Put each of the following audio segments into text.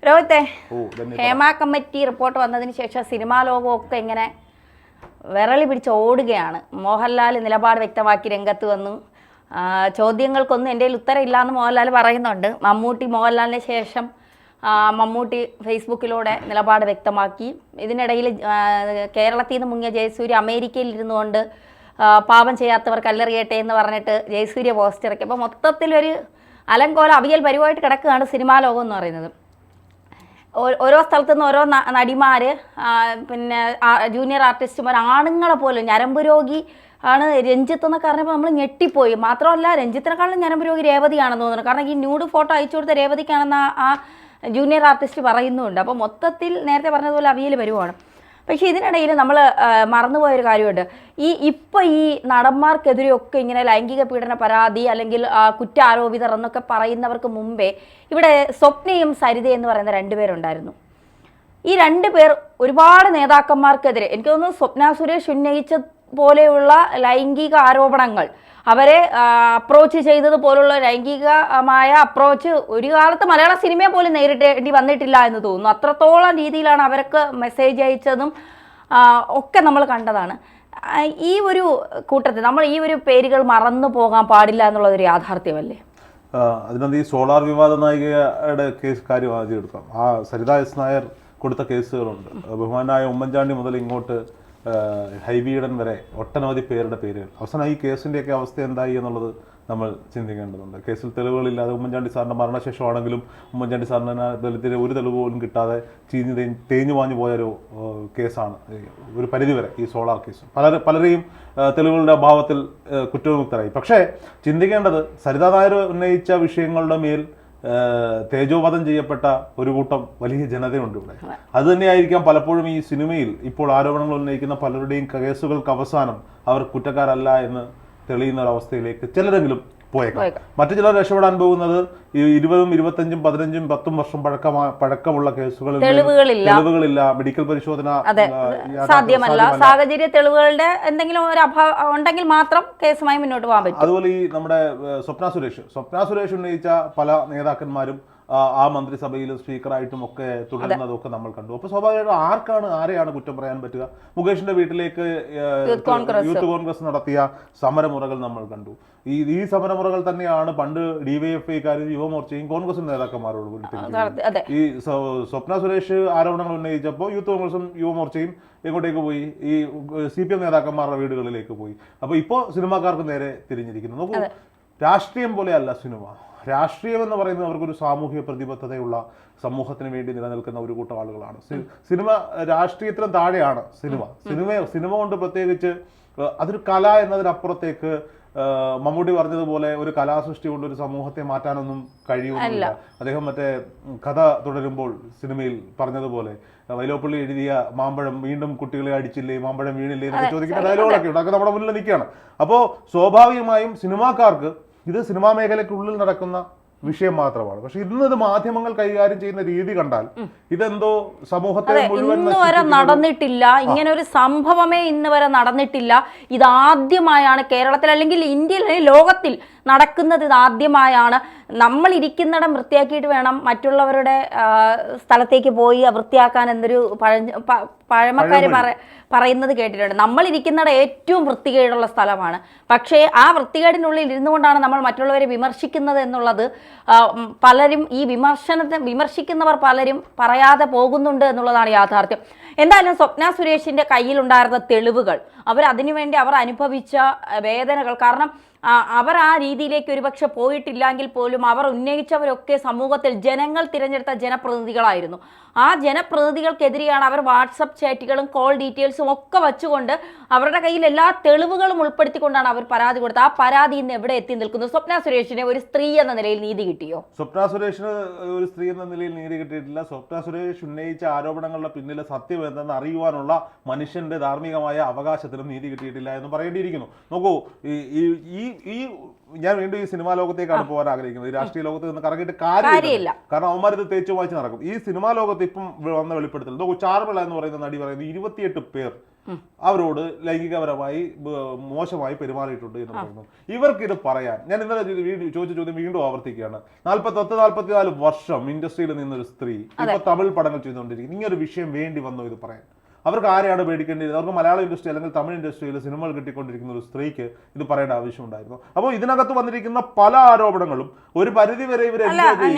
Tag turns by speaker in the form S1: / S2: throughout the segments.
S1: രോഹിത്തെ, Hema committee report വന്നതിന് ശേഷം cinema ലോകമൊക്കെ ഇങ്ങനെ വിരളി പിടിച്ച് ഓടുകയാണ്. മോഹൻലാൽ നിലപാട് വ്യക്തമാക്കി രംഗത്ത് വന്നു. ചോദ്യങ്ങൾക്കൊന്നും എൻ്റെ കയ്യിൽ ഉത്തരമില്ലാന്ന് മോഹൻലാൽ പറയുന്നുണ്ട്. മോഹൻലാലിന് ശേഷം മമ്മൂട്ടി ഫേസ്ബുക്കിലൂടെ നിലപാട് വ്യക്തമാക്കി. ഇതിനിടയിൽ കേരളത്തിൽ നിന്ന് മുങ്ങിയ ജയസൂര്യ അമേരിക്കയിൽ ഇരുന്നുകൊണ്ട് പാപം ചെയ്യാത്തവർ കല്ലെറിയട്ടെ എന്ന് പറഞ്ഞിട്ട് ജയസൂര്യ പോസ്റ്റ് ഇറക്കി. അപ്പോൾ മൊത്തത്തിലൊരു അലങ്കോല അവിയൽ പരിവായിട്ട് കിടക്കുകയാണ് സിനിമാ ലോകം എന്ന് പറയുന്നത്. ഓരോ സ്ഥലത്തു നിന്ന് ഓരോ നടിമാർ, പിന്നെ ജൂനിയർ ആർട്ടിസ്റ്റുമാർ, ആണുങ്ങളെ പോലും ഞരമ്പ് രോഗി ആണ് രഞ്ജിത്ത് എന്നൊക്കെ അറിഞ്ഞപ്പോൾ നമ്മൾ ഞെട്ടിപ്പോയി. മാത്രമല്ല, രഞ്ജിത്തിനെക്കാളും ഞരമ്പ് രോഗി രേവതിയാണെന്ന് തോന്നുന്നു. കാരണം ഈ ന്യൂഡ് ഫോട്ടോ അയച്ചു കൊടുത്ത രേവതിക്കാണെന്ന് ആ ജൂനിയർ ആർട്ടിസ്റ്റ് പറയുന്നുണ്ട്. അപ്പോൾ മൊത്തത്തിൽ നേരത്തെ പറഞ്ഞതുപോലെ അവിയൽ വരുവാണ്. പക്ഷേ ഇതിനിടയിൽ നമ്മൾ മറന്നുപോയൊരു കാര്യമുണ്ട്. ഇപ്പോൾ ഈ നടന്മാർക്കെതിരെയൊക്കെ ഇങ്ങനെ ലൈംഗിക പീഡന പരാതി അല്ലെങ്കിൽ കുറ്റാരോപിതർ എന്നൊക്കെ പറയുന്നവർക്ക് മുമ്പേ ഇവിടെ സ്വപ്നയും സരിത എന്ന് പറയുന്ന രണ്ടുപേരുണ്ടായിരുന്നു. ഈ രണ്ടുപേർ ഒരുപാട് നേതാക്കന്മാർക്കെതിരെ, എനിക്ക് തോന്നുന്നു സ്വപ്ന സുരേഷ് ഉന്നയിച്ച പോലെയുള്ള ലൈംഗിക ആരോപണങ്ങൾ, അവരെ അപ്രോച്ച് ചെയ്തതുപോലുള്ള ലൈംഗികമായ അപ്രോച്ച് ഒരു കാലത്ത് മലയാള സിനിമയെ പോലും നേരിടേണ്ടി വന്നിട്ടില്ല എന്ന് തോന്നുന്നു. അത്രത്തോളം രീതിയിലാണ് അവർക്ക് മെസ്സേജ് അയച്ചതും ഒക്കെ നമ്മൾ കണ്ടതാണ്. ഈ ഒരു കൂട്ടത്തിൽ നമ്മൾ ഈ ഒരു പേരുകൾ മറന്നു പോകാൻ പാടില്ല എന്നുള്ളതൊരു യാഥാർത്ഥ്യമല്ലേ?
S2: അതിനകത്ത് ഈ സോളാർ വിവാദ നായികയുടെ കേസ് കാര്യം ആദ്യം എടുക്കാം. സരിത എസ് നായർ കൊടുത്ത കേസുകളുണ്ട്. ബഹുമാനായ ഉമ്മൻചാണ്ടി മുതൽ ഇങ്ങോട്ട് ഹൈബീഡൻ വരെ ഒട്ടനവധി പേരുടെ പേരുകൾ. അവസാനം ഈ കേസിൻ്റെയൊക്കെ അവസ്ഥ എന്തായി എന്നുള്ളത് നമ്മൾ ചിന്തിക്കേണ്ടതുണ്ട്. കേസിൽ തെളിവുകളില്ലാതെ ഉമ്മൻചാണ്ടി സാറിൻ്റെ മരണശേഷമാണെങ്കിലും ഉമ്മൻചാണ്ടി സാറിന് ദളിതരെ ഒരു തെളിവ് പോലും കിട്ടാതെ തേഞ്ഞു മാഞ്ഞു പോയൊരു കേസാണ് ഒരു പരിധിവരെ ഈ സോളാർ കേസ്. പലരെയും തെളിവുകളുടെ അഭാവത്തിൽ കുറ്റവിമുക്തരായി. പക്ഷേ ചിന്തിക്കേണ്ടത്, സരിതാ നായർ ഉന്നയിച്ച വിഷയങ്ങളുടെ മേൽ തേജോവധം ചെയ്യപ്പെട്ട ഒരു കൂട്ടം വലിയ ജനതയുണ്ട് ഇവിടെ. അത് തന്നെയായിരിക്കാം പലപ്പോഴും ഈ സിനിമയിൽ ഇപ്പോൾ ആരോപണങ്ങൾ ഉന്നയിക്കുന്ന പലരുടെയും കേസുകൾക്ക് അവസാനം അവർ കുറ്റക്കാരല്ല എന്ന് തെളിയുന്ന ഒരവസ്ഥയിലേക്ക് ചിലരെങ്കിലും പോയേക്കാം. മറ്റു ചിലർ രക്ഷപ്പെടാൻ പോകുന്നത് ഈ 20, 25, 15, 10 വർഷം പഴക്കമുള്ള കേസുകളിൽ തെളിവുകളില്ല, മെഡിക്കൽ പരിശോധന
S1: സാധ്യമല്ല, സാഹചര്യ തെളിവുകളുടെ എന്തെങ്കിലും ഒരു അഭാവം ഉണ്ടെങ്കിൽ മാത്രം കേസുമായി മുന്നോട്ട് പോകാൻ പറ്റും.
S2: അതുപോലെ ഈ നമ്മുടെ സ്വപ്ന സുരേഷ് ഉന്നയിച്ച പല നേതാക്കന്മാരും ആ മന്ത്രിസഭയിലും സ്പീക്കറായിട്ടും ഒക്കെ തുടരുന്നതൊക്കെ നമ്മൾ കണ്ടു. അപ്പോൾ സ്വാഭാവികമായിട്ടും ആരെയാണ് കുറ്റം പറയാൻ പറ്റുക? മുകേഷിന്റെ വീട്ടിലേക്ക് യൂത്ത് കോൺഗ്രസ് നടത്തിയ സമരമുറകൾ നമ്മൾ കണ്ടു. ഈ സമരമുറകൾ തന്നെയാണ് പണ്ട് ഡിവൈഎഫ്ഐക്കാരും യുവമോർച്ചയും കോൺഗ്രസും നേതാക്കന്മാരോട് വിളിച്ചത്. ഈ സ്വപ്ന സുരേഷ് ആരോപണങ്ങൾ ഉന്നയിച്ചപ്പോൾ യൂത്ത് കോൺഗ്രസും യുവമോർച്ചയും എങ്ങോട്ടേക്ക് പോയി? ഈ CPM നേതാക്കന്മാരുടെ വീടുകളിലേക്ക് പോയി. അപ്പോൾ ഇപ്പോൾ സിനിമാക്കാർക്ക് നേരെ തിരിഞ്ഞിരിക്കുന്നു. നോക്കൂ, രാഷ്ട്രീയം പോലെയല്ല സിനിമ. രാഷ്ട്രീയം എന്ന് പറയുന്നത് അവർക്കൊരു സാമൂഹിക പ്രതിബദ്ധതയുള്ള സമൂഹത്തിന് വേണ്ടി നിലനിൽക്കുന്ന ഒരു കൂട്ടം ആളുകളാണ്. സിനിമ രാഷ്ട്രീയത്തിനും താഴെയാണ് സിനിമ കൊണ്ട് പ്രത്യേകിച്ച് അതൊരു കല എന്നതിനപ്പുറത്തേക്ക് മമ്മൂട്ടി പറഞ്ഞതുപോലെ ഒരു കലാസൃഷ്ടി കൊണ്ട് ഒരു സമൂഹത്തെ മാറ്റാനൊന്നും കഴിയുന്നില്ല. അദ്ദേഹം മറ്റേ കഥ തുടരുമ്പോൾ സിനിമയിൽ പറഞ്ഞതുപോലെ വൈലോപ്പള്ളി എഴുതിയ മാമ്പഴം വീണ്ടും കുട്ടികളെ അടിച്ചില്ലേ, മാമ്പഴം വീണില്ലേ എന്നൊക്കെ ചോദിക്കുന്ന ഡയലോഗൊക്കെ ഉണ്ട്. അതൊക്കെ നമ്മുടെ മുന്നിൽ നിൽക്കുകയാണ്. അപ്പോൾ സ്വാഭാവികമായും സിനിമാക്കാർക്ക് ഇത് സിനിമാ മേഖലയ്ക്കുള്ളിൽ നടക്കുന്ന വിഷയം മാത്രമാണ്. പക്ഷെ ഇന്നത് മാധ്യമങ്ങൾ കൈകാര്യം ചെയ്യുന്ന രീതി കണ്ടാൽ ഇതെന്തോ സമൂഹത്തെ മുഴുവൻ
S1: നടന്നിട്ടില്ല. ഇങ്ങനെ ഒരു സംഭവമേ ഇന്ന് വരെ നടന്നിട്ടില്ല. ഇതാദ്യമായാണ് കേരളത്തിൽ അല്ലെങ്കിൽ ഇന്ത്യയിൽ അല്ലെങ്കിൽ ലോകത്തിൽ നടക്കുന്നത്. ഇതാദ്യമായാണ്. നമ്മൾ ഇരിക്കുന്നിടം വൃത്തിയാക്കിയിട്ട് വേണം മറ്റുള്ളവരുടെ സ്ഥലത്തേക്ക് പോയി വൃത്തിയാക്കാൻ എന്നൊരു പഴമക്കാർ പറയുന്നത് കേട്ടിട്ടുണ്ട്. നമ്മൾ ഇരിക്കുന്നിടം ഏറ്റവും വൃത്തികേടുള്ള സ്ഥലമാണ്. പക്ഷേ ആ വൃത്തികേടിനുള്ളിൽ ഇരുന്നു കൊണ്ടാണ് നമ്മൾ മറ്റുള്ളവരെ വിമർശിക്കുന്നത് എന്നുള്ളത് പലരും വിമർശിക്കുന്നവർ പലരും പറയാതെ പോകുന്നുണ്ട് എന്നുള്ളതാണ് യാഥാർത്ഥ്യം. എന്തായാലും സ്വപ്ന സുരേഷിന്റെ കയ്യിലുണ്ടായിരുന്ന തെളിവുകൾ, അതിനുവേണ്ടി അവർ അനുഭവിച്ച വേദനകൾ, കാരണം അവർ ആ രീതിയിലേക്ക് ഒരുപക്ഷെ പോയിട്ടില്ലെങ്കിൽ പോലും അവർ ഉന്നയിച്ചവരൊക്കെ സമൂഹത്തിൽ ജനങ്ങൾ തിരഞ്ഞെടുത്ത ജനപ്രതിനിധികളായിരുന്നു. ആ ജനപ്രതിനിധികൾക്കെതിരെയാണ് അവർ വാട്സപ്പ് ചാറ്റുകളും കോൾ ഡീറ്റെയിൽസും ഒക്കെ വച്ചുകൊണ്ട് അവരുടെ കയ്യിൽ എല്ലാ തെളിവുകളും ഉൾപ്പെടുത്തിക്കൊണ്ടാണ് അവർ പരാതി കൊടുത്തത്. ആ പരാതി ഇന്ന് എവിടെ എത്തി നിൽക്കുന്നു? സ്വപ്ന സുരേഷിനെ ഒരു സ്ത്രീ എന്ന നിലയിൽ നീതി കിട്ടിയോ?
S2: സ്വപ്ന സുരേഷിന് ഒരു സ്ത്രീ എന്ന നിലയിൽ നീതി കിട്ടിയിട്ടില്ല. സ്വപ്ന സുരേഷ് ഉന്നയിച്ച ആരോപണങ്ങളുടെ പിന്നിലെ സത്യം എന്തെന്ന് അറിയുവാനുള്ള മനുഷ്യന്റെ ധാർമ്മികമായ അവകാശത്തിനും നീതി കിട്ടിയിട്ടില്ല എന്ന് പറയേണ്ടിയിരിക്കുന്നു. നോക്കൂ, ഈ ഞാൻ വീണ്ടും ഈ സിനിമാ ലോകത്തേക്കാണ് പോകാൻ ആഗ്രഹിക്കുന്നത്. ഈ രാഷ്ട്രീയ ലോകത്ത് നിന്ന് കറങ്ങിയിട്ട് കാര്യമില്ല. കാരണം അവന്മാരിത് തേച്ചു വായിച്ച് നടക്കും. ഈ സിനിമാ ലോകത്ത് ഇപ്പം വന്ന വെളിപ്പെടുത്തൽ, ചാർമിള എന്ന് പറയുന്ന നടി പറയുന്നത് 28 പേർ അവരോട് ലൈംഗികപരമായി മോശമായി പെരുമാറിയിട്ടുണ്ട് എന്ന് പറയുന്നു. ഇവർക്ക് ഇത് പറയാൻ ഞാൻ ഇന്നലെ ചോദിച്ച ചോദ്യം വീണ്ടും ആവർത്തിക്കുകയാണ്. 44 വർഷം ഇൻഡസ്ട്രിയിൽ നിന്നൊരു സ്ത്രീ ഇപ്പൊ തമിഴ് പഠനങ്ങൾ ചെയ്തുകൊണ്ടിരിക്കുന്നു. ഇങ്ങനൊരു വിഷയം വേണ്ടി വന്നോ ഇത് പറയാൻ? അവർക്ക് ആരെയാണ് പേടിക്കേണ്ടത്? അവർക്ക് മലയാള ഇൻഡസ്ട്രി അല്ലെങ്കിൽ തമിഴ് ഇൻഡസ്ട്രിയിൽ സിനിമകൾ കിട്ടിക്കൊണ്ടിരിക്കുന്ന ഒരു സ്ത്രീക്ക് ഇത് പറയേണ്ട ആവശ്യമുണ്ടായിരുന്നു. അപ്പോൾ ഇതിനകത്ത് വന്നിരിക്കുന്ന പല ആരോപണങ്ങളും ഒരു പരിധി വരെ ഇവർ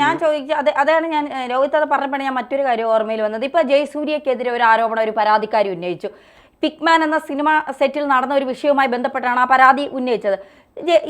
S1: ഞാൻ ചോദിക്കുക അതാണ് ഞാൻ രോഹിത് അത് പറഞ്ഞപ്പോൾ ഞാൻ മറ്റൊരു കാര്യം ഓർമ്മയിൽ വന്നത്. ഇപ്പൊ ജയസൂര്യക്കെതിരെ ഒരു ആരോപണം ഒരു പരാതിക്കാരി ഉന്നയിച്ചു. പിക്മാൻ എന്ന സിനിമ സെറ്റിൽ നടന്ന ഒരു വിഷയവുമായി ബന്ധപ്പെട്ടാണ് ആ പരാതി ഉന്നയിച്ചത്.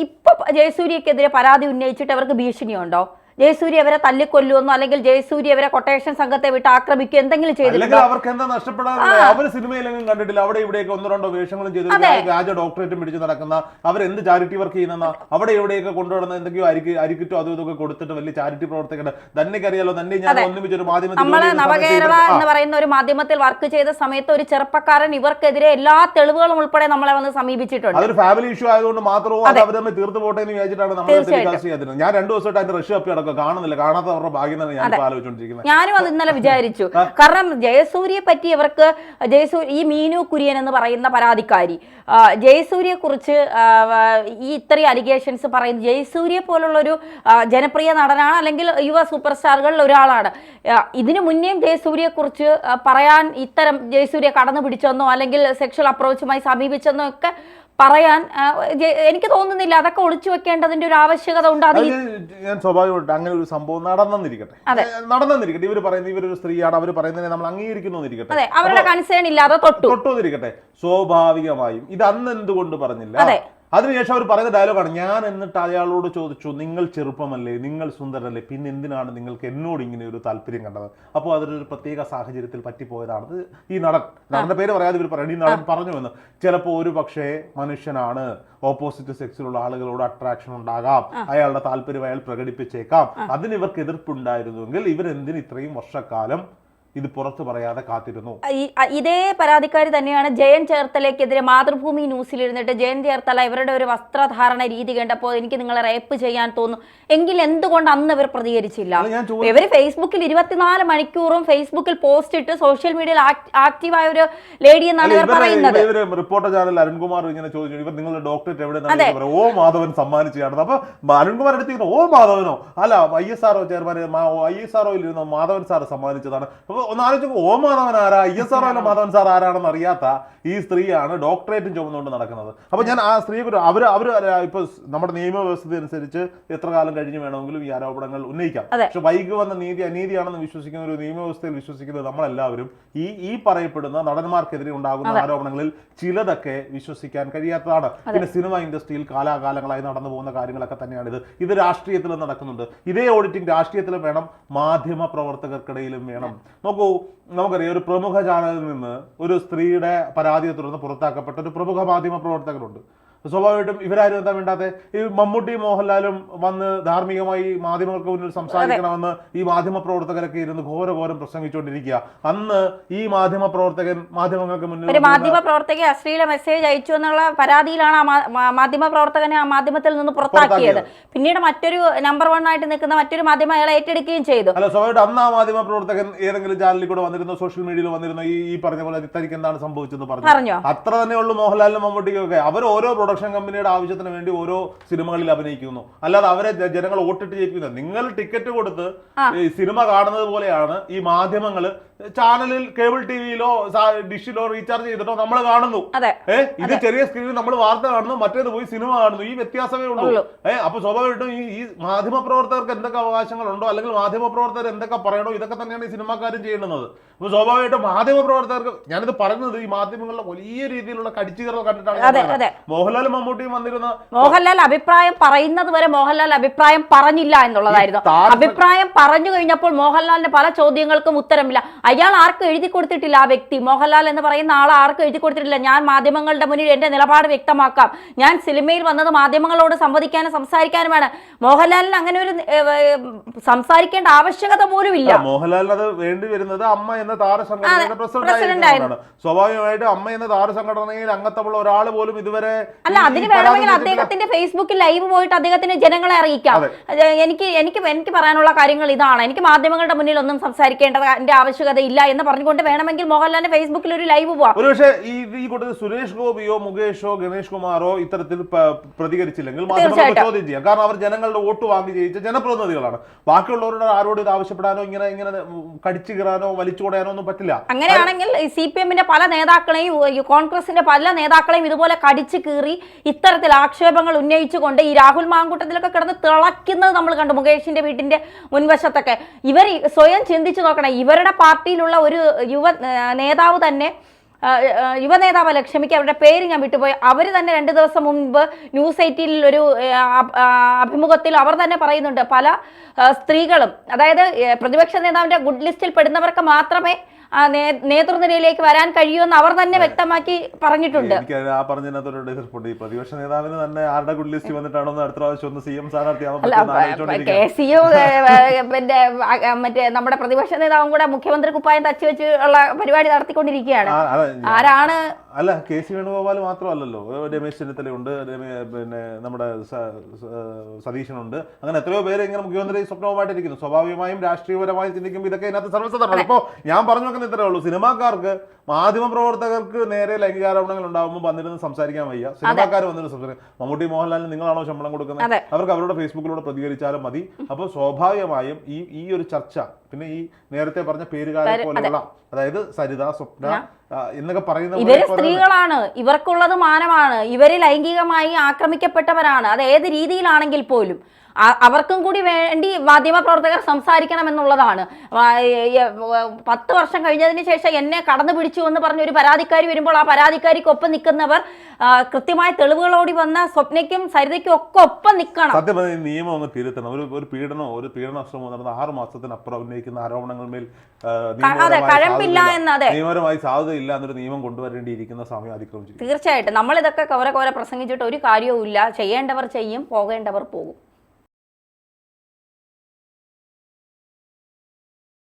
S1: ഇപ്പൊ ജയസൂര്യക്കെതിരെ പരാതി ഉന്നയിച്ചിട്ട് അവർക്ക് ഭീഷണിയുണ്ടോ? ജയസൂര്യ അവരെ തല്ലിക്കൊല്ലുമെന്നോ അല്ലെങ്കിൽ ജയസൂര്യ അവരെ കൊട്ടേഷൻ സംഘത്തെ വിട്ട് ആക്രമിക്കുക എന്തെങ്കിലും ചെയ്തിട്ടുണ്ടോ?
S2: അവർക്ക് എന്താ നഷ്ടപ്പെടാറില്ല? അവർ സിനിമയിലെങ്കിലും കണ്ടിട്ടില്ല അവിടെ ഇവിടെയൊക്കെ 1-2 വേഷങ്ങളും ചെയ്ത് വ്യാജ ഡോക്ടറേറ്റും പിടിച്ച് നടക്കുന്ന, അവരെന്ത് ചാരിറ്റി വർക്ക് ചെയ്യുന്ന, അവിടെ എവിടെയൊക്കെ കൊണ്ടുവരുന്ന എന്തെങ്കിലും അരിക്കിട്ടോ അതും ഇതൊക്കെ കൊടുത്തിട്ട് വലിയ ചാരിറ്റി പ്രവർത്തകരുടെ തന്നെക്കറിയാലോ. തന്നെ ഞാൻ ഒന്നിച്ചൊരു മാധ്യമത്തിൽ
S1: നമ്മള് നവകേരള എന്ന് പറയുന്ന ഒരു മാധ്യമത്തിൽ വർക്ക് ചെയ്ത സമയത്ത് ഒരു ചെറുപ്പക്കാരൻ ഇവർക്കെതിരെ എല്ലാ തെളിവുകളും ഉൾപ്പെടെ നമ്മളെ വന്ന് സമീപിച്ചിട്ടുണ്ട്.
S2: അതൊരു ഫാമിലി ഇഷ്യൂ ആയതുകൊണ്ട് മാത്രമോ അത് അവർ തമ്മിൽ തീർത്തു പോട്ടെ എന്ന് വിചാരിച്ചിട്ടാണ് നമ്മൾ ടെലികാസ്റ്റ് ചെയ്യാതിരുന്നത്. ഞാൻ 2 ദിവസമായിട്ട് അതിന്റെ റഷ്യ അപ്പി കാണുന്നില്ല. കാണാത്തവരുടെ ഭാഗ്യം തന്നെ ഞാൻ ആലോചിച്ചുകൊണ്ടിരിക്കുന്നത്.
S1: ഞാനും അത് ഇന്നലെ വിചാരിച്ചു. കാരണം ജയസൂര്യയെ പറ്റി ഇവർക്ക് ഈ മീനു കുര്യൻ എന്ന് പറയുന്ന പരാതിക്കാരി ജയസൂര്യയെ കുറിച്ച് ഈ ഇത്രയും അലിഗേഷൻസ് പറയുന്നത്, ജയസൂര്യയെ പോലുള്ളൊരു ജനപ്രിയ നടനാണ് അല്ലെങ്കിൽ യുവ സൂപ്പർ സ്റ്റാറുകളിൽ ഒരാളാണ്. ഇതിനു മുന്നേയും ജയസൂര്യയെ കുറിച്ച് പറയാൻ ഇത്തരം ജയസൂര്യ കടന്നു പിടിച്ചെന്നോ അല്ലെങ്കിൽ സെക്ഷൽ അപ്രോച്ചുമായി സമീപിച്ചെന്നോ ഒക്കെ പറയാൻ എനിക്ക് തോന്നുന്നില്ല. അതൊക്കെ ഒളിച്ചു വെക്കേണ്ടതിന്റെ ഒരു ആവശ്യകത ഉണ്ട്. അത്
S2: ഞാൻ സ്വാഭാവികമായിട്ട് അങ്ങനെ ഒരു സംഭവം നടന്നിരിക്കട്ടെ. ഇവർ പറയുന്നത് ഇവരൊരു സ്ത്രീയാണ്, അവർ പറയുന്നതിനെ നമ്മൾ അംഗീകരിക്കുന്നിരിക്കട്ടെ.
S1: അതെ, അവരുടെ കൺസേൺ ഇല്ലാതെ
S2: തൊട്ടുന്നിരിക്കട്ടെ. സ്വാഭാവികമായും ഇത് അന്ന് എന്തുകൊണ്ട് പറഞ്ഞില്ല? അതിനുശേഷം അവർ പറയുന്ന ഡയലോഗാണ്, ഞാൻ എന്നിട്ട് അയാളോട് ചോദിച്ചു, നിങ്ങൾ ചെറുപ്പമല്ലേ, നിങ്ങൾ സുന്ദരല്ലേ, പിന്നെ എന്തിനാണ് നിങ്ങൾക്ക് എന്നോട് ഇങ്ങനെ ഒരു താല്പര്യം കണ്ടത്? അപ്പോൾ അതൊരു പ്രത്യേക സാഹചര്യത്തിൽ പറ്റിപ്പോയതാണ്. ഈ നടന്റെ പേര് പറയാതെ ഇവർ പറയണം, ഈ നടൻ പറഞ്ഞു എന്ന്. ചിലപ്പോൾ ഒരു പക്ഷേ മനുഷ്യനാണ്, ഓപ്പോസിറ്റ് സെക്സിലുള്ള ആളുകളോട് അട്രാക്ഷൻ ഉണ്ടാകാം, അയാളുടെ താല്പര്യം അയാൾ പ്രകടിപ്പിച്ചേക്കാം. അതിന് ഇവർക്ക് എതിർപ്പുണ്ടായിരുന്നുവെങ്കിൽ ഇവരെന്തിന് ഇത്രയും വർഷക്കാലം ഇത് പുറത്തു പറയാതെ കാത്തിരുന്നു?
S1: ഇതേ പരാതിക്കാരി തന്നെയാണ് ജയൻ ചേർത്തലയ്ക്കെതിരെ മാതൃഭൂമി ന്യൂസിലിരുന്നിട്ട് ജയൻ ചേർത്തല ഇവരുടെ ഒരു വസ്ത്രധാരണ രീതി കണ്ടപ്പോൾ എനിക്ക് നിങ്ങളെ റേപ്പ് ചെയ്യാൻ തോന്നുന്നു എങ്കിൽ എന്തുകൊണ്ട് അന്ന് ഇവർ പ്രതികരിച്ചില്ല? ഇവർ ഫേസ്ബുക്കിൽ 24 മണിക്കൂറും ഫേസ്ബുക്കിൽ പോസ്റ്റ് ഇട്ട് സോഷ്യൽ മീഡിയയിൽ ആക്റ്റീവായ ഒരു ലേഡി എന്നാണ് ഇവർ പറയുന്നത്.
S2: റിപ്പോർട്ടർ ചാനൽ അരുൺകുമാർ ഇങ്ങനെ ചോദിച്ചു, ഇവർ നിങ്ങളുടെ ഡോക്ടറേറ്റ് എവിടെ? ഓ മാധവൻ സമ്മാനിച്ചാണ്. അപ്പൊ അരുൺകുമാർ എടുത്തിരുന്നു, ഓ മാധവനോ അല്ല ISRO ചെയർമാൻ ISROയിൽ ഇരുന്ന മാധവൻ സാർ സമ്മാനിച്ചതാണ്. ഒന്ന് ആലോചിച്ചു, ഓ മാധവൻ ആരാ, ISRO മാധവൻ സാർ ആരാണെന്ന് അറിയാത്ത ഈ സ്ത്രീയാണ് ഡോക്ടറേറ്റും ചുമന്നുകൊണ്ട് നടക്കുന്നത്. അപ്പൊ ഞാൻ ആ സ്ത്രീയെ അവര് ഇപ്പൊ നമ്മുടെ നിയമവ്യവസ്ഥ അനുസരിച്ച് എത്ര കാലം കഴിഞ്ഞ് വേണമെങ്കിലും ഈ ആരോപണങ്ങൾ ഉന്നയിക്കാം. പക്ഷെ വൈകി വന്ന നീതി അനീതിയാണെന്ന് വിശ്വസിക്കുന്ന ഒരു നിയമവ്യവസ്ഥയിൽ വിശ്വസിക്കുന്നത് നമ്മളെല്ലാവരും ഈ പറയപ്പെടുന്ന നടന്മാർക്കെതിരെ ഉണ്ടാകുന്ന ആരോപണങ്ങളിൽ ചിലതൊക്കെ വിശ്വസിക്കാൻ കഴിയാത്തതാണ്. പിന്നെ സിനിമ ഇൻഡസ്ട്രിയിൽ കാലാകാലങ്ങളായി നടന്നു പോകുന്ന കാര്യങ്ങളൊക്കെ തന്നെയാണിത്. ഇത് രാഷ്ട്രീയത്തിലും നടക്കുന്നുണ്ട്. ഇതേ ഓഡിറ്റിംഗ് രാഷ്ട്രീയത്തിലും വേണം, മാധ്യമ പ്രവർത്തകർക്കിടയിലും വേണം. നോക്കൂ, നമുക്കറിയാം, ഒരു പ്രമുഖ ചാനലിൽ നിന്ന് ഒരു സ്ത്രീയുടെ പരാതിയെ തുടർന്ന് പുറത്താക്കപ്പെട്ട ഒരു പ്രമുഖ മാധ്യമ പ്രവർത്തകരുണ്ട്. സ്വാഭാവികമായിട്ടും ഇവരാരും എന്താ വേണ്ടാത്തെ? ഈ മമ്മൂട്ടി മോഹൻലാലും വന്ന് ധാർമ്മികമായി മാധ്യമങ്ങൾക്ക് മുന്നിൽ സംസാരിക്കണമെന്ന് ഈ മാധ്യമ പ്രവർത്തകരൊക്കെ ഇരുന്ന് ഘോരഘോരം പ്രസംഗിച്ചുകൊണ്ടിരിക്കുക. അന്ന് ഈ മാധ്യമ പ്രവർത്തകൻ മാധ്യമങ്ങൾക്ക് മുന്നിൽ
S1: ഒരു മാധ്യമ പ്രവർത്തകൻ അശ്ലീല മെസ്സേജ് അയച്ചു എന്നുള്ള പരാതിയിലാണ് ആ മാധ്യമ പ്രവർത്തകനെ ആ മാധ്യമത്തിൽ നിന്ന് പുറത്താക്കിയത്. പിന്നീട് മറ്റൊരു നമ്പർ 1 ആയിട്ട് നിൽക്കുന്ന മറ്റൊരു മാധ്യമം അയാളെ ഏറ്റെടുക്കുകയും ചെയ്തു.
S2: അല്ല, സ്വാഭാവികമായിട്ട് അന്ന് ആ മാധ്യമ പ്രവർത്തകൻ ഏതെങ്കിലും ചാനലിൽ കൂടെ വന്നിരുന്നോ, സോഷ്യൽ മീഡിയയിൽ വന്നിരുന്നോ, ഈ പറഞ്ഞ പോലെ തനിക്ക് എന്താണ് സംഭവിച്ചെന്ന് പറഞ്ഞു? അത്ര തന്നെ ഉള്ളൂ മോഹൻലാലിനും മമ്മൂട്ടിക്കും ഒക്കെ. അവർ ഓരോ പ്രൊഡക്ഷൻ കമ്പനിയുടെ ആവശ്യത്തിന് വേണ്ടി ഓരോ സിനിമകളിൽ അഭിനയിക്കുന്നു, അല്ലാതെ അവരെ ജനങ്ങൾ വോട്ടിട്ട് ജയിക്കുന്നത്. നിങ്ങൾ ടിക്കറ്റ് കൊടുത്ത് സിനിമ കാണുന്നത് പോലെയാണ് ഈ മാധ്യമങ്ങൾ ചാനലിൽ കേബിൾ ടിവിയിലോ ഡിഷിലോ റീചാർജ് ചെയ്തിട്ടോ നമ്മൾ കാണുന്നു. ഇത് ചെറിയ സ്ക്രീനിൽ നമ്മൾ വാർത്ത കാണുന്നു, മറ്റേത് പോയി സിനിമ കാണുന്നു. ഈ വ്യത്യാസമേ ഉള്ളൂ. അപ്പൊ സ്വാഭാവികമായിട്ടും ഈ മാധ്യമ പ്രവർത്തകർക്ക് എന്തൊക്കെ അവകാശങ്ങളുണ്ടോ അല്ലെങ്കിൽ മാധ്യമ പ്രവർത്തകർ എന്തൊക്കെ പറയണോ ഇതൊക്കെ തന്നെയാണ് ഈ സിനിമാക്കാരും ചെയ്യുന്നത്. അപ്പൊ സ്വാഭാവികമായിട്ടും മാധ്യമ പ്രവർത്തകർക്ക്, ഞാനിത് പറയുന്നത് ഈ മാധ്യമങ്ങളിലെ വലിയ രീതിയിലുള്ള കടിച്ചുകീറൽ കണ്ടിട്ടാണ്. മോഹൻലാലും മമ്മൂട്ടിയും വന്നിരുന്ന
S1: മോഹൻലാൽ അഭിപ്രായം പറയുന്നത് വരെ മോഹൻലാൽ അഭിപ്രായം പറഞ്ഞില്ല എന്നുള്ളതായിരുന്നു. അഭിപ്രായം പറഞ്ഞു കഴിഞ്ഞപ്പോൾ മോഹൻലാലിന്റെ പല ചോദ്യങ്ങൾക്കും ഉത്തരമില്ല. അയാൾ ആർക്കും എഴുതി കൊടുത്തിട്ടില്ല. ആ വ്യക്തി മോഹൻലാൽ എന്ന് പറയുന്ന ആൾ ആർക്കും എഴുതി കൊടുത്തിട്ടില്ല. ഞാൻ മാധ്യമങ്ങളുടെ മുന്നിൽ എന്റെ നിലപാട് വ്യക്തമാക്കാം, ഞാൻ സിനിമയിൽ വന്നത് മാധ്യമങ്ങളോട് സംവദിക്കാനും സംസാരിക്കാനുമാണ്. മോഹൻലാലിന് അങ്ങനെ ഒരു സംസാരിക്കേണ്ട ആവശ്യകത പോലും ഇല്ല.
S2: മോഹൻലാലിന് അത് വേണ്ടി വരുന്നത് അമ്മ എന്ന താരസംഘടനയുടെ പ്രസിഡന്റ് ആയിരുന്നു. സ്വാഭാവികമായിട്ട് അമ്മ എന്ന താരസംഘടനയിൽ അംഗത്വമുള്ള ഒരാൾ പോലും ഇതുവരെ
S1: അല്ല, അതിന് വേണമെങ്കിൽ അദ്ദേഹത്തിന്റെ ഫേസ്ബുക്കിൽ ലൈവ് പോയിട്ട് അദ്ദേഹത്തിന് ജനങ്ങളെ അറിയിക്കാം. എനിക്ക് പറയാനുള്ള കാര്യങ്ങൾ ഇതാണ്. എനിക്ക് മാധ്യമങ്ങളുടെ മുന്നിൽ ഒന്നും സംസാരിക്കേണ്ടതിന്റെ ആവശ്യകത ഇല്ല എന്ന് പറഞ്ഞുകൊണ്ട് വേണമെങ്കിൽ മോഹൻലാലിന്റെ ഫേസ്ബുക്കിൽ ഒരു ലൈവ് പോവാം.
S2: ഒരുപക്ഷെ ഈ കൂട്ടത്തിൽ സുരേഷ് ഗോപിയോ മുകേഷോ ഗണേഷ് കുമാറോ ഇത്തരത്തിൽ പ്രതികരിച്ചില്ലെങ്കിൽ മാധ്യമങ്ങൾ ചോദ്യം ചെയ്യാം. കാരണം അവർ ജനങ്ങളുടെ വോട്ട് വാങ്ങി ജയിച്ച ജനപ്രതിനിധികളാണ്. ബാക്കിയുള്ളവരോട് ആരോട് ഇത് ആവശ്യപ്പെടാനോ ഇങ്ങനെ കടിച്ചു കീറാനോ വലിച്ചു കൊടയാനോ ഒന്നും പറ്റില്ല.
S1: അങ്ങനെയാണെങ്കിൽ CPM-ന്റെ പല നേതാക്കളെയും കോൺഗ്രസിന്റെ പല നേതാക്കളെയും ഇതുപോലെ കടിച്ചു കീറി ഇത്തരത്തിൽ ആക്ഷേപങ്ങൾ ഉന്നയിച്ചുകൊണ്ട് ഈ രാഹുൽ മാങ്കൂട്ടത്തിലൊക്കെ കിടന്ന് തിളയ്ക്കുന്നത് നമ്മൾ കണ്ടു. മുകേഷിന്റെ വീട്ടിന്റെ മുൻവശത്തൊക്കെ ഇവർ സ്വയം ചിന്തിച്ചു നോക്കണം. ഇവരുടെ പാർട്ടിയിലുള്ള ഒരു നേതാവ് തന്നെ, യുവനേതാവല്ല, ക്ഷമിക്കുക, അവരുടെ പേര് ഞാൻ വിട്ടുപോയി, അവർ തന്നെ 2 ദിവസം മുൻപ് ന്യൂസ് 18 ഒരു അഭിമുഖത്തിൽ അവർ തന്നെ പറയുന്നുണ്ട്, പല സ്ത്രീകളും, അതായത് പ്രതിപക്ഷ നേതാവിന്റെ ഗുഡ് ലിസ്റ്റിൽ പെടുന്നവർക്ക് മാത്രമേ നേതൃനിരയിലേക്ക് വരാൻ കഴിയുമെന്ന് അവർ തന്നെ വ്യക്തമാക്കി പറഞ്ഞിട്ടുണ്ട്.
S2: എനിക്ക് ആ പറഞ്ഞതിനകത്തൊരു ഈ പ്രതിപക്ഷ നേതാവിന് തന്നെ ആരുടെ ഗുഡ് ലിസ്റ്റ് വന്നിട്ടാണോ അടുത്ത പ്രാവശ്യം ഒന്ന് CM സ്ഥാനാർത്ഥിയാവാൻ
S1: പിന്നെ മറ്റേ നമ്മുടെ പ്രതിപക്ഷ നേതാവും കൂടെ മുഖ്യമന്ത്രി കുപ്പായം തച്ചു വെച്ച് ഉള്ള പരിപാടി നടത്തിക്കൊണ്ടിരിക്കുകയാണ്. ആരാണ്?
S2: അല്ല, KC വേണുഗോപാൽ മാത്രമല്ലല്ലോ, രമേശ് ചെന്നിത്തലയുണ്ട്, പിന്നെ നമ്മുടെ സതീശനുണ്ട്, അങ്ങനെ എത്രയോ പേര് ഇങ്ങനെ മുഖ്യമന്ത്രി സ്വപ്നവുമായിട്ടിരിക്കുന്നു. സ്വാഭാവികമായും രാഷ്ട്രീയപരമായി ചിന്തിക്കുമ്പോൾ ഇതൊക്കെ ഇതിനകത്ത് സർവ്വസാധാരണമാണ്. ഇപ്പോൾ ഞാൻ പറഞ്ഞു ഇത്രേ ഉള്ളൂ, സിനിമാക്കാർക്ക് മാധ്യമപ്രവർത്തകർക്ക് നേരെ ലൈംഗികാരോപണങ്ങൾ ഉണ്ടാകുമ്പോൾ വന്നിരുന്ന് സംസാരിക്കാൻ വയ്യ. സിനിമാക്കാർ വന്നിരുന്ന് സംസാരിക്കും. മമ്മൂട്ടി മോഹൻലാലിന് നിങ്ങളാണോ ശമ്പളം കൊടുക്കുന്നത്? അവർക്ക് അവരുടെ ഫേസ്ബുക്കിലൂടെ പ്രതികരിച്ചാലും മതി. അപ്പോൾ സ്വാഭാവികമായും ഈ ഒരു ചർച്ച, പിന്നെ ഈ നേരത്തെ പറഞ്ഞ പേരുകാരെ പോലെയുള്ള, അതായത് സരിത, സ്വപ്ന എന്നൊക്കെ പറയുന്ന
S1: ഇവര് സ്ത്രീകളാണ്, ഇവർക്കുള്ളത് മാനമാണ്, ഇവര് ലൈംഗികമായി ആക്രമിക്കപ്പെട്ടവരാണ്. അത് ഏത് രീതിയിലാണെങ്കിൽ പോലും അവർക്കും കൂടി വേണ്ടി മാധ്യമപ്രവർത്തകർ സംസാരിക്കണം എന്നുള്ളതാണ്. 10 വർഷം കഴിഞ്ഞതിന് ശേഷം എന്നെ കടന്നു പിടിച്ചു എന്ന് പറഞ്ഞ ഒരു പരാതിക്കാരി വരുമ്പോൾ ആ പരാതിക്കാരിക്കൊപ്പം നിൽക്കുന്നവർ കൃത്യമായ തെളിവുകളോടി വന്ന സ്വപ്നയ്ക്കും സരിതയ്ക്കും ഒക്കെ ഒപ്പം നിൽക്കണം.
S2: സത്യം പറഞ്ഞാൽ നിയമം ഒന്ന് തിരുത്തണം. ഒരു പീഡനശ്രമം നടന്ന 6 മാസത്തിനപ്പുറം ഉന്നയിക്കുന്ന ആരോപണങ്ങളിന്മേൽ നിയമപരമായി സാധ്യതയില്ല എന്നൊരു നിയമം കൊണ്ടുവരേണ്ടിയിരിക്കുന്ന സമയം അതിക്രമിച്ചു.
S1: തീർച്ചയായിട്ടും നമ്മൾ ഇതൊക്കെ കോരെ പ്രസംഗിച്ചിട്ട് ഒരു കാര്യവും ഇല്ല. ചെയ്യേണ്ടവർ ചെയ്യും, പോകേണ്ടവർ പോകും.